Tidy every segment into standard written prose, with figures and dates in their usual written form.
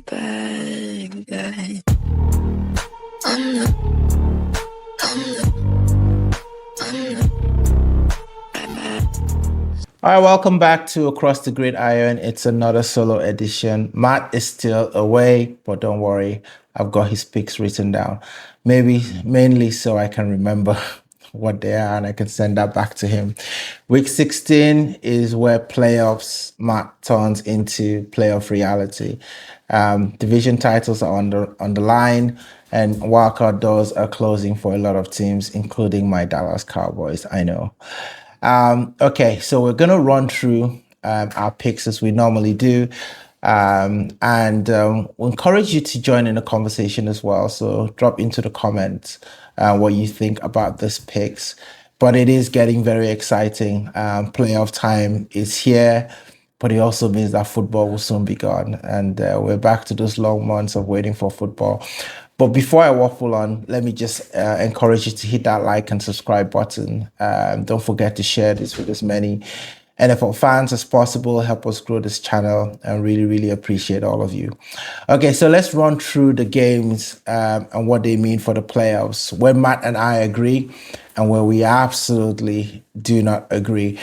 bad guy. I'm the All right, welcome back to Across the Gridiron. It's another solo edition. Matt is still away, but don't worry, I've got his picks written down. Maybe mainly so I can remember what they are and I can send that back to him. Week 16 is where Matt turns into playoff reality. Division titles are on the line, and wildcard doors are closing for a lot of teams, including my Dallas Cowboys. I know. Okay, so we're going to run through our picks as we normally do. And we encourage you to join in the conversation as well. So drop into the comments what you think about this picks. But it is getting very exciting. Playoff time is here, but it also means that football will soon be gone. And we're back to those long months of waiting for football. But before I waffle on, let me just encourage you to hit that like and subscribe button. Don't forget to share this with as many NFL fans as possible. Help us grow this channel, and really, really appreciate all of you. Okay, so let's run through the games and what they mean for the playoffs, where Matt and I agree and where we absolutely do not agree.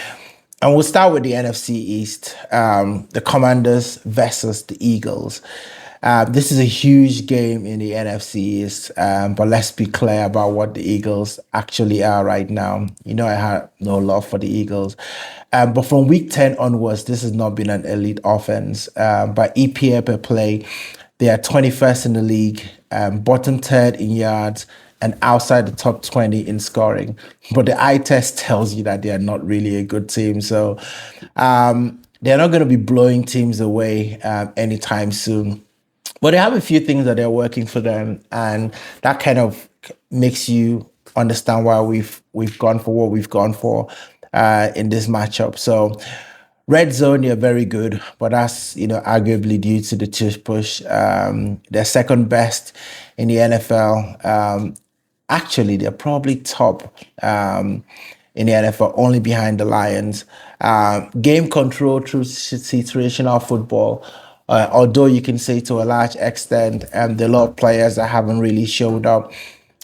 And we'll start with the NFC East, the Commanders versus the Eagles. This is a huge game in the NFC East, but let's be clear about what the Eagles actually are right now. You know, I have no love for the Eagles. But from week 10 onwards, this has not been an elite offense. By EPA per play, they are 21st in the league, bottom third in yards, and outside the top 20 in scoring. But the eye test tells you that they are not really a good team. So they're not going to be blowing teams away anytime soon. But they have a few things that they're working for them, and that kind of makes you understand why we've gone for what we've gone for in this matchup. So red zone, they're very good, but that's arguably due to the tush push. They're second best in the NFL. Actually, they're probably top in the NFL, only behind the Lions. Game control through situational football. Although you can say to a large extent, there are a lot of players that haven't really showed up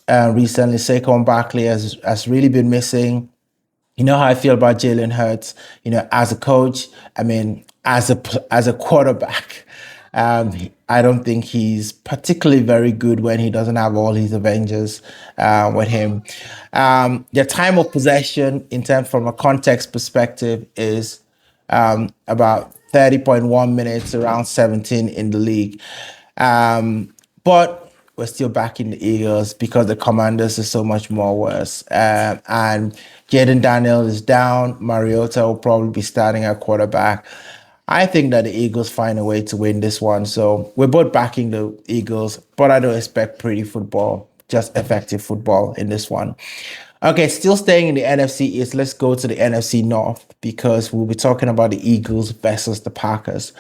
recently. Saquon Barkley has really been missing. You know how I feel about Jalen Hurts. As a coach, I mean, as a quarterback, I don't think he's particularly very good when he doesn't have all his Avengers with him. Their time of possession, in terms from a context perspective, is about 30.1 minutes, around 17 in the league. But we're still backing the Eagles because the Commanders are so much more worse. And Jaden Daniels is down. Mariota will probably be starting at quarterback. I think that the Eagles find a way to win this one. So we're both backing the Eagles, but I don't expect pretty football, just effective football in this one. Okay, still staying in the NFC East, let's go to the NFC North because we'll be talking about the Eagles versus the Packers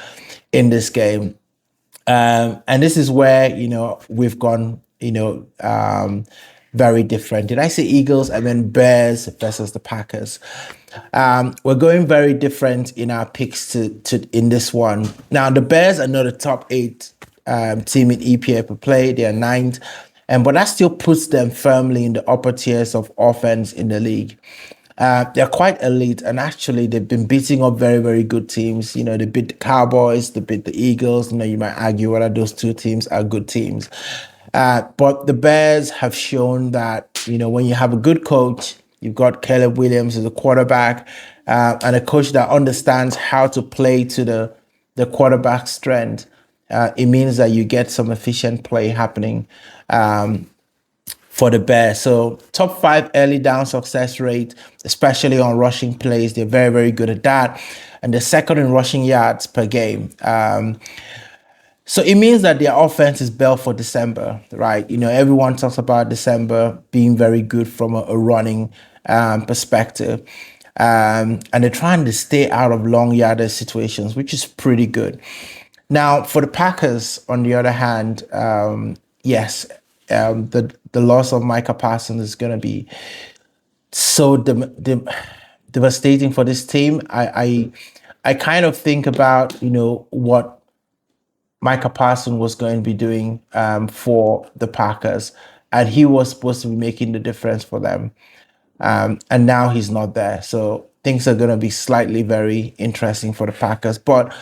in this game. And this is where, we've gone, very different. Did I say Eagles? I mean Bears versus the Packers. We're going very different in our picks to in this one. Now, the Bears are not a top 8 team in EPA per play. They are 9th. But that still puts them firmly in the upper tiers of offense in the league. They're quite elite, and actually they've been beating up very, very good teams. They beat the Cowboys, they beat the Eagles. You might argue whether those two teams are good teams. But the Bears have shown that, when you have a good coach, you've got Caleb Williams as a quarterback, and a coach that understands how to play to the quarterback's strength. It means that you get some efficient play happening for the Bears. So top 5 early down success rate, especially on rushing plays. They're very, very good at that. And they're second in rushing yards per game. So it means that their offense is built for December, right? Everyone talks about December being very good from a running perspective. And they're trying to stay out of long-yardage situations, which is pretty good. Now, for the Packers, on the other hand, yes, the loss of Micah Parsons is going to be so devastating for this team. I kind of think about, what Micah Parsons was going to be doing for the Packers, and he was supposed to be making the difference for them. And now he's not there. So things are going to be slightly very interesting for the Packers. But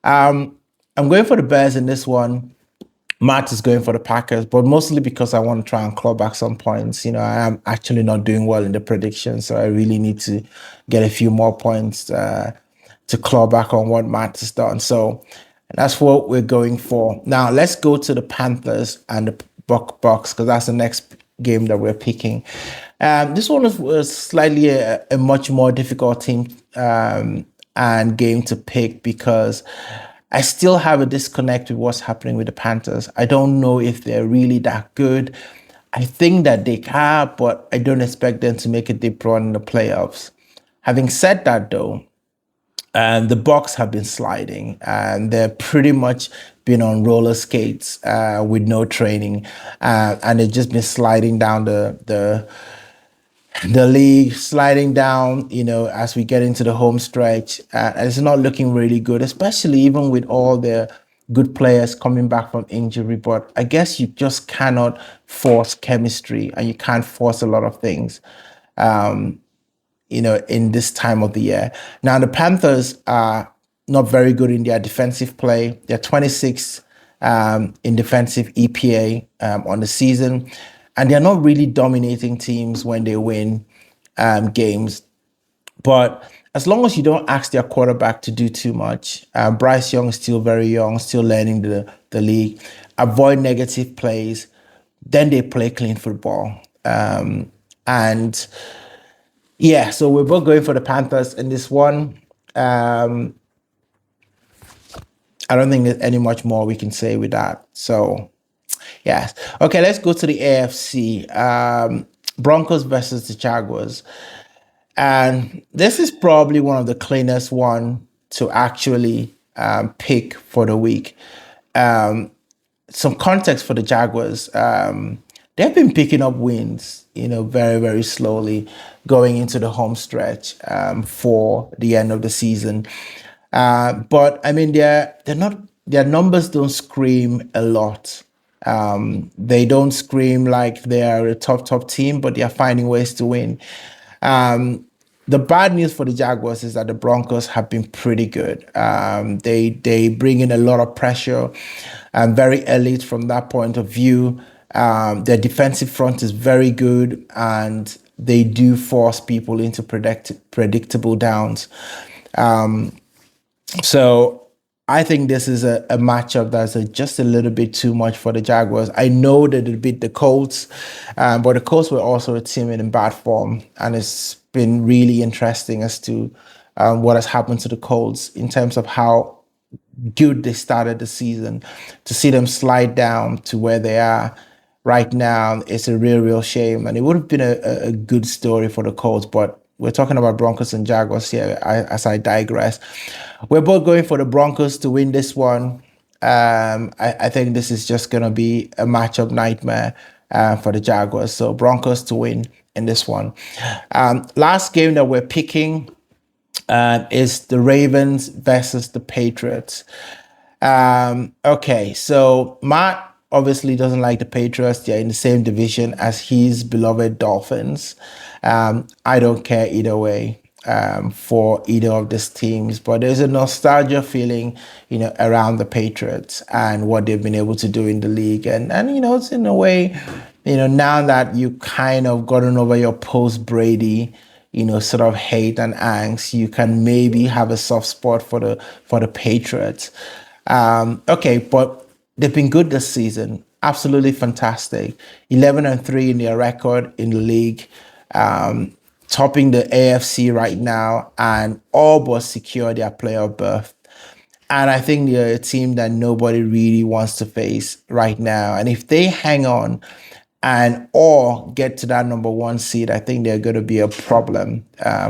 I'm going for the Bears in this one. Matt is going for the Packers, but mostly because I want to try and claw back some points. I am actually not doing well in the prediction, so I really need to get a few more points to claw back on what Matt has done. So that's what we're going for. Now let's go to the Panthers and the Bucks, because that's the next game that we're picking. This one was slightly a much more difficult team and game to pick, because I still have a disconnect with what's happening with the Panthers. I don't know if they're really that good. I think that they can, but I don't expect them to make a deep run in the playoffs. Having said that, though, the Bucks have been sliding, and they're pretty much been on roller skates with no training, and they've just been sliding down the league, sliding down, as we get into the home stretch. And it's not looking really good, especially even with all the good players coming back from injury. But I guess you just cannot force chemistry, and you can't force a lot of things, in this time of the year. Now, the Panthers are not very good in their defensive play. They're 26 in defensive EPA on the season. And they're not really dominating teams when they win games. But as long as you don't ask their quarterback to do too much, Bryce Young is still very young, still learning the league, avoid negative plays, then they play clean football. And yeah, so we're both going for the Panthers in this one. I don't think there's any much more we can say with that. So yes. Okay, let's go to the AFC. Broncos versus the Jaguars. And this is probably one of the cleanest one to actually pick for the week. Some context for the Jaguars. They've been picking up wins, very, very slowly going into the home stretch for the end of the season. But I mean, they're not, their numbers don't scream a lot. They don't scream like they're a top team, but they're finding ways to win. The bad news for the Jaguars is that the Broncos have been pretty good. They bring in a lot of pressure, very elite from that point of view. Their defensive front is very good, and they do force people into predictable downs. So I think this is a matchup that's just a little bit too much for the Jaguars. I know that they beat the Colts, but the Colts were also a team in bad form, and it's been really interesting as to what has happened to the Colts in terms of how good they started the season. To see them slide down to where they are right now, it's a real shame, and it would have been a good story for the Colts, but we're talking about Broncos and Jaguars here, as I digress. We're both going for the Broncos to win this one. I think this is just going to be a matchup nightmare for the Jaguars. So Broncos to win in this one. Last game that we're picking is the Ravens versus the Patriots. Okay, so Matt obviously doesn't like the Patriots. They're in the same division as his beloved Dolphins. I don't care either way for either of these teams, but there's a nostalgia feeling, around the Patriots and what they've been able to do in the league. And it's in a way, now that you kind of gotten over your post-Brady, sort of hate and angst, you can maybe have a soft spot for the Patriots. Okay, but they've been good this season. Absolutely fantastic. 11-3 in their record in the league. Topping the AFC right now, and all but secure their playoff berth. And I think they're a team that nobody really wants to face right now. And if they hang on or get to that number one seed, I think they're going to be a problem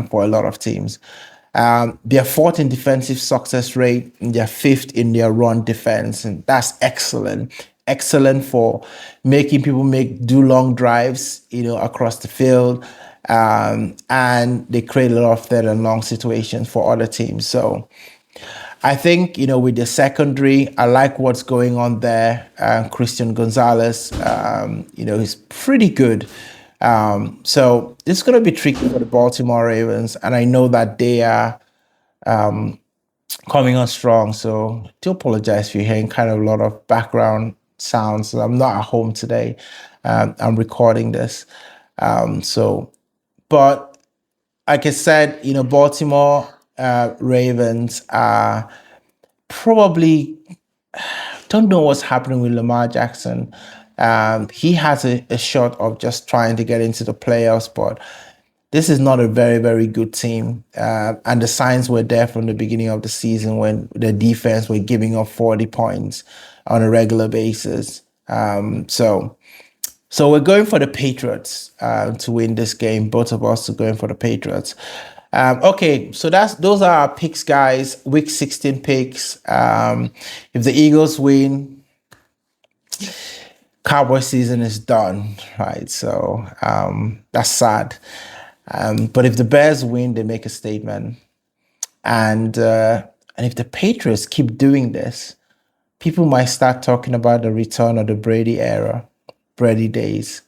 for a lot of teams. They're fourth in defensive success rate, and they're fifth in their run defense, and that's excellent. Excellent for making people do long drives, across the field. And they create a lot of third and long situations for other teams. So I think, with the secondary, I like what's going on there. Christian Gonzalez, he's pretty good. So this is going to be tricky for the Baltimore Ravens. And I know that they are coming on strong. So do apologize if you're hearing kind of a lot of background sounds. I'm not at home today. I'm recording this. But like I said, Baltimore Ravens are probably don't know what's happening with Lamar Jackson. He has a shot of just trying to get into the playoffs, but this is not a very, very good team. And the signs were there from the beginning of the season when the defense were giving up 40 points on a regular basis. So we're going for the Patriots to win this game. Both of us are going for the Patriots. Okay, so those are our picks, guys. Week 16 picks. If the Eagles win, Cowboy season is done, right? So that's sad. But if the Bears win, they make a statement. And if the Patriots keep doing this, people might start talking about the return of the Brady era, Brady days.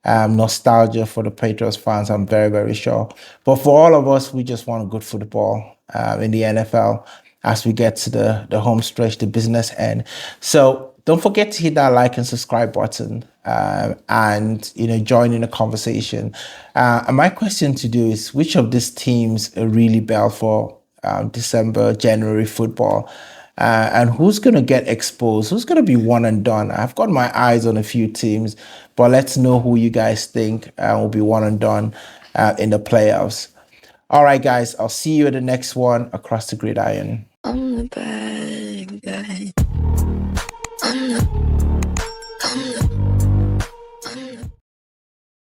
Nostalgia for the Patriots fans, I'm very, very sure. But for all of us, we just want good football in the NFL as we get to the home stretch, the business end. So don't forget to hit that like and subscribe button and join in the conversation. And my question to you is, which of these teams are really bell for December, January football? And who's going to get exposed? Who's going to be one and done? I've got my eyes on a few teams, but let's know who you guys think will be one and done in the playoffs. All right, guys, I'll see you at the next one, Across the Gridiron. I'm the bad guy. I'm the